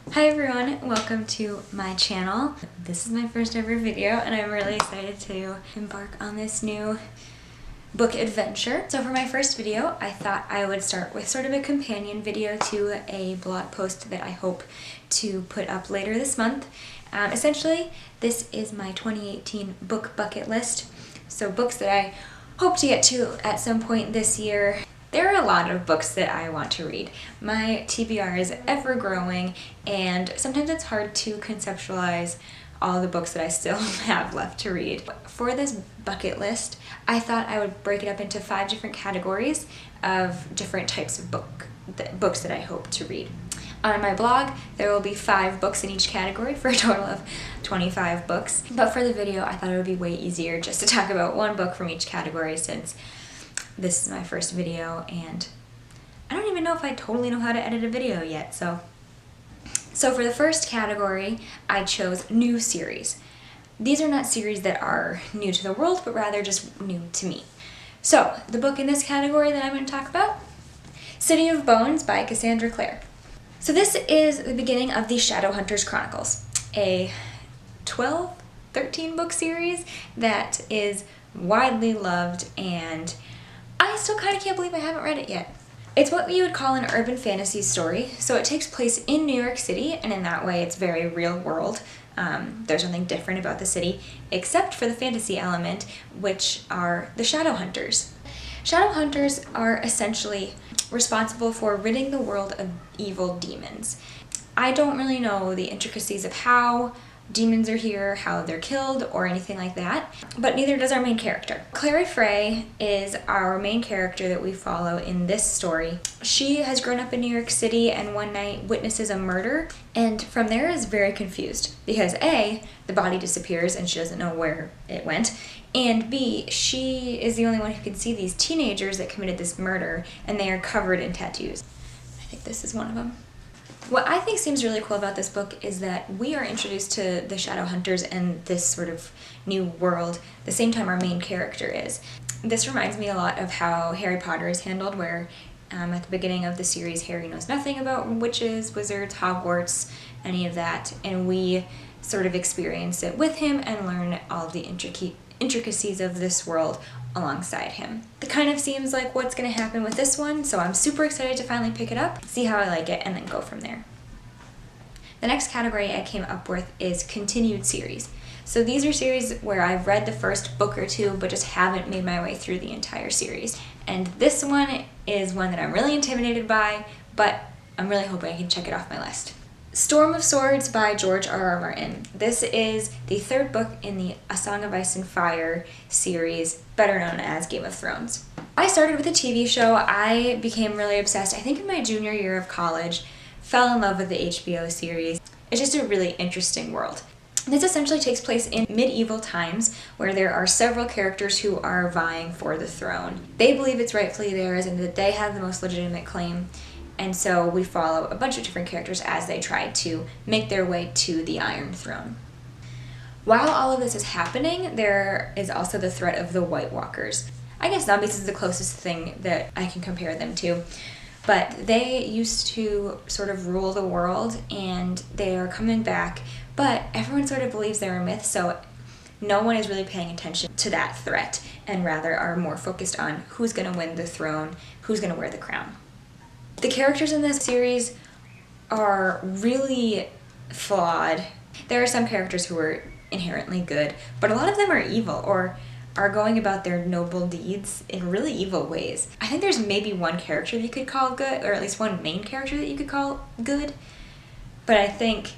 Hi everyone, welcome to my channel. This is my first ever video and I'm really excited to embark on this new book adventure. So for my first video, I thought I would start with sort of a companion video to a blog post that I hope to put up later this month. Essentially, this is my 2018 book bucket list. So books that I hope to get to at some point this year. There are a lot of books that I want to read. My TBR is ever growing and sometimes it's hard to conceptualize all the books that I still have left to read. For this bucket list, I thought I would break it up into 5 different categories of different types of books that I hope to read. On my blog, there will be 5 books in each category for a total of 25 books. But for the video, I thought it would be way easier just to talk about one book from each category since this is my first video and I don't even know if I totally know how to edit a video yet. So for the first category, I chose new series. These are not series that are new to the world, but rather just new to me. So the book in this category that I'm going to talk about, City of Bones by Cassandra Clare. So this is the beginning of the Shadowhunters Chronicles, a 13 book series that is widely loved and I still kind of can't believe I haven't read it yet. It's what you would call an urban fantasy story, so it takes place in New York City, and in that way it's very real world. There's nothing different about the city, except for the fantasy element, which are the Shadowhunters. Shadowhunters are essentially responsible for ridding the world of evil demons. I don't really know the intricacies of how demons are here, how they're killed, or anything like that, but neither does our main character. Clary Frey is our main character that we follow in this story. She has grown up in New York City and one night witnesses a murder, and from there is very confused because A, the body disappears and she doesn't know where it went, and B, she is the only one who can see these teenagers that committed this murder, and they are covered in tattoos. I think this is one of them. What I think seems really cool about this book is that we are introduced to the Shadowhunters and this sort of new world the same time our main character is. This reminds me a lot of how Harry Potter is handled, where at the beginning of the series Harry knows nothing about witches, wizards, Hogwarts, any of that, and we sort of experience it with him and learn all of the intricacies of this world alongside him. It kind of seems like what's going to happen with this one, so I'm super excited to finally pick it up, see how I like it, and then go from there. The next category I came up with is continued series. So these are series where I've read the first book or two but just haven't made my way through the entire series. And this one is one that I'm really intimidated by, but I'm really hoping I can check it off my list. Storm of Swords by George R.R. Martin. This is the 3rd book in the A Song of Ice and Fire series, better known as Game of Thrones. I started with a TV show. I became really obsessed, I think in my junior year of college, fell in love with the HBO series. It's just a really interesting world. This essentially takes place in medieval times where there are several characters who are vying for the throne. They believe it's rightfully theirs and that they have the most legitimate claim. And so we follow a bunch of different characters as they try to make their way to the Iron Throne. While all of this is happening, there is also the threat of the White Walkers. I guess zombies is the closest thing that I can compare them to. But they used to sort of rule the world and they are coming back, but everyone sort of believes they're a myth, so no one is really paying attention to that threat and rather are more focused on who's going to win the throne, who's going to wear the crown. The characters in this series are really flawed. There are some characters who are inherently good, but a lot of them are evil or are going about their noble deeds in really evil ways. I think there's maybe one character that you could call good, or at least one main character that you could call good, but I think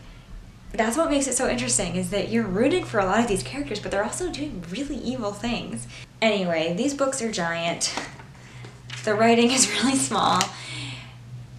that's what makes it so interesting, is that you're rooting for a lot of these characters, but they're also doing really evil things. Anyway, these books are giant. The writing is really small.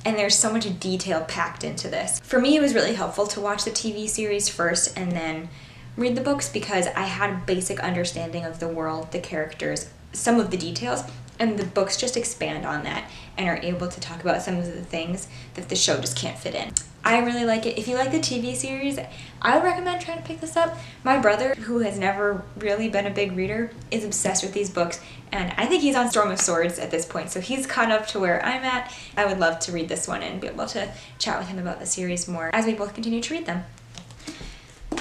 And there's so much detail packed into this. For me, it was really helpful to watch the TV series first and then read the books because I had a basic understanding of the world, the characters, some of the details, and the books just expand on that and are able to talk about some of the things that the show just can't fit in. I really like it. If you like the TV series, I would recommend trying to pick this up. My brother, who has never really been a big reader, is obsessed with these books, and I think he's on Storm of Swords at this point, so he's caught up to where I'm at. I would love to read this one and be able to chat with him about the series more as we both continue to read them.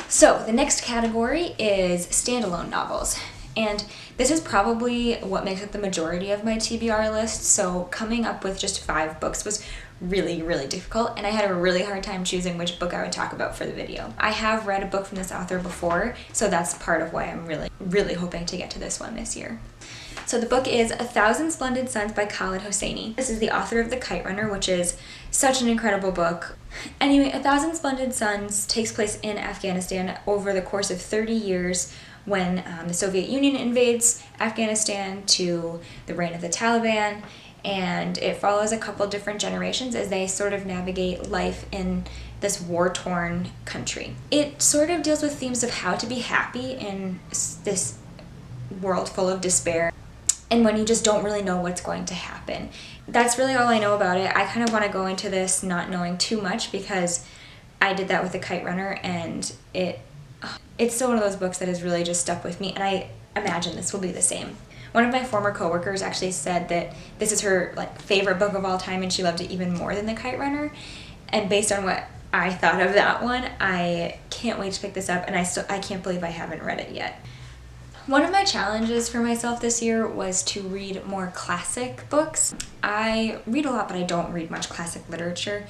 So the next category is standalone novels. And this is probably what makes up the majority of my TBR list, so coming up with just 5 books was really, really difficult, and I had a really hard time choosing which book I would talk about for the video. I have read a book from this author before, so that's part of why I'm really, really hoping to get to this one this year. So the book is 1,000 Splendid Suns by Khaled Hosseini. This is the author of The Kite Runner, which is such an incredible book. Anyway, 1,000 Splendid Suns takes place in Afghanistan over the course of 30 years, when the Soviet Union invades Afghanistan to the reign of the Taliban, and it follows a couple different generations as they sort of navigate life in this war-torn country. It sort of deals with themes of how to be happy in this world full of despair, and when you just don't really know what's going to happen. That's really all I know about it. I kind of want to go into this not knowing too much, because I did that with The Kite Runner, and it's still one of those books that has really just stuck with me, and I imagine this will be the same. One of my former coworkers actually said that this is her favorite book of all time, and she loved it even more than The Kite Runner. And based on what I thought of that one, I can't wait to pick this up, and I can't believe I haven't read it yet. One of my challenges for myself this year was to read more classic books. I read a lot, but I don't read much classic literature.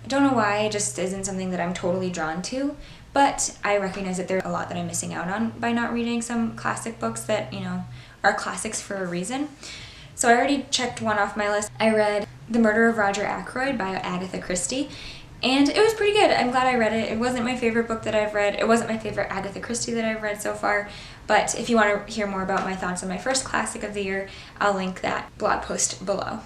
I don't know why, it just isn't something that I'm totally drawn to, but I recognize that there's a lot that I'm missing out on by not reading some classic books that, are classics for a reason. So I already checked one off my list. I read The Murder of Roger Ackroyd by Agatha Christie, and it was pretty good. I'm glad I read it. It wasn't my favorite book that I've read. It wasn't my favorite Agatha Christie that I've read so far, but if you want to hear more about my thoughts on my first classic of the year, I'll link that blog post below.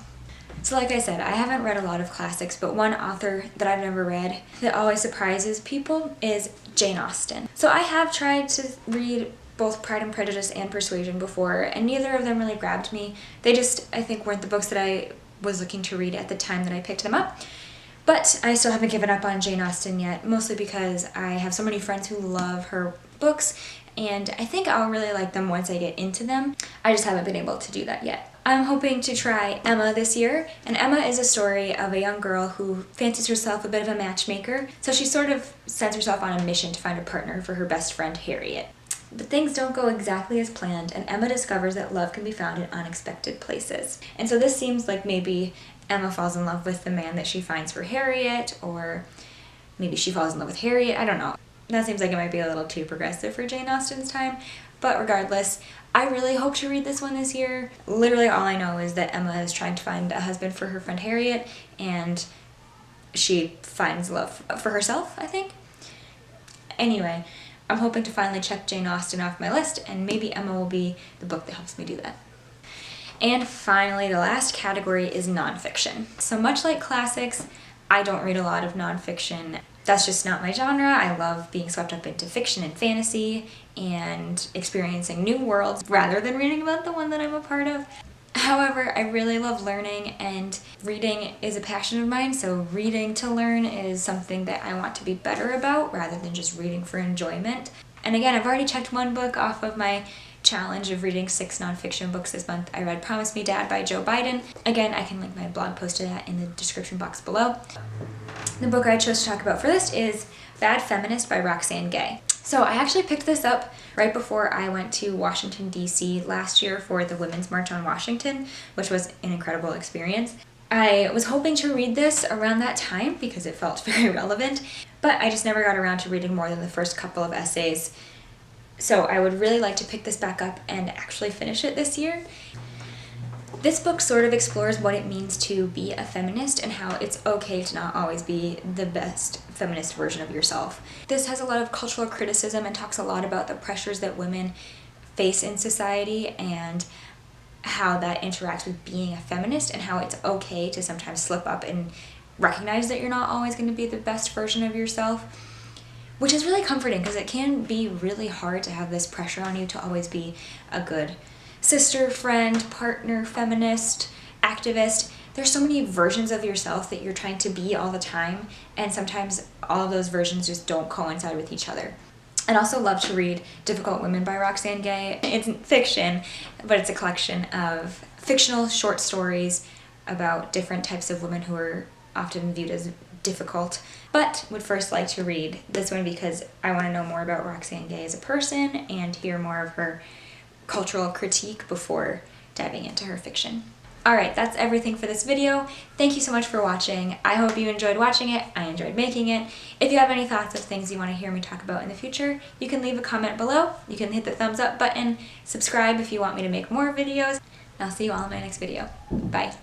So like I said, I haven't read a lot of classics, but one author that I've never read that always surprises people is Jane Austen. So I have tried to read both Pride and Prejudice and Persuasion before, and neither of them really grabbed me. They just, I think, weren't the books that I was looking to read at the time that I picked them up. But I still haven't given up on Jane Austen yet, mostly because I have so many friends who love her books, and I think I'll really like them once I get into them. I just haven't been able to do that yet. I'm hoping to try Emma this year, and Emma is a story of a young girl who fancies herself a bit of a matchmaker, so she sort of sets herself on a mission to find a partner for her best friend Harriet. But things don't go exactly as planned, and Emma discovers that love can be found in unexpected places. And so this seems like maybe Emma falls in love with the man that she finds for Harriet, or maybe she falls in love with Harriet, I don't know. That seems like it might be a little too progressive for Jane Austen's time, but regardless, I really hope to read this one this year. Literally all I know is that Emma is trying to find a husband for her friend Harriet, and she finds love for herself, I think. Anyway, I'm hoping to finally check Jane Austen off my list, and maybe Emma will be the book that helps me do that. And finally, the last category is nonfiction. So much like classics, I don't read a lot of nonfiction. That's just not my genre. I love being swept up into fiction and fantasy and experiencing new worlds rather than reading about the one that I'm a part of. However, I really love learning, and reading is a passion of mine, so reading to learn is something that I want to be better about rather than just reading for enjoyment. And again, I've already checked one book off of my challenge of reading 6 nonfiction books this month. I read Promise Me Dad by Joe Biden. Again, I can link my blog post to that in the description box below. The book I chose to talk about for this is Bad Feminist by Roxane Gay. So I actually picked this up right before I went to Washington, D.C. last year for the Women's March on Washington, which was an incredible experience. I was hoping to read this around that time because it felt very relevant, but I just never got around to reading more than the first couple of essays. So I would really like to pick this back up and actually finish it this year. This book sort of explores what it means to be a feminist and how it's okay to not always be the best feminist version of yourself. This has a lot of cultural criticism and talks a lot about the pressures that women face in society and how that interacts with being a feminist, and how it's okay to sometimes slip up and recognize that you're not always going to be the best version of yourself, which is really comforting because it can be really hard to have this pressure on you to always be a good sister, friend, partner, feminist, activist. There's so many versions of yourself that you're trying to be all the time, and sometimes all of those versions just don't coincide with each other. I'd also love to read Difficult Women by Roxane Gay. It's fiction, but it's a collection of fictional short stories about different types of women who are often viewed as difficult, but would first like to read this one because I want to know more about Roxane Gay as a person and hear more of her cultural critique before diving into her fiction. Alright, that's everything for this video. Thank you so much for watching. I hope you enjoyed watching it. I enjoyed making it. If you have any thoughts of things you want to hear me talk about in the future, you can leave a comment below. You can hit the thumbs up button, subscribe if you want me to make more videos, and I'll see you all in my next video. Bye.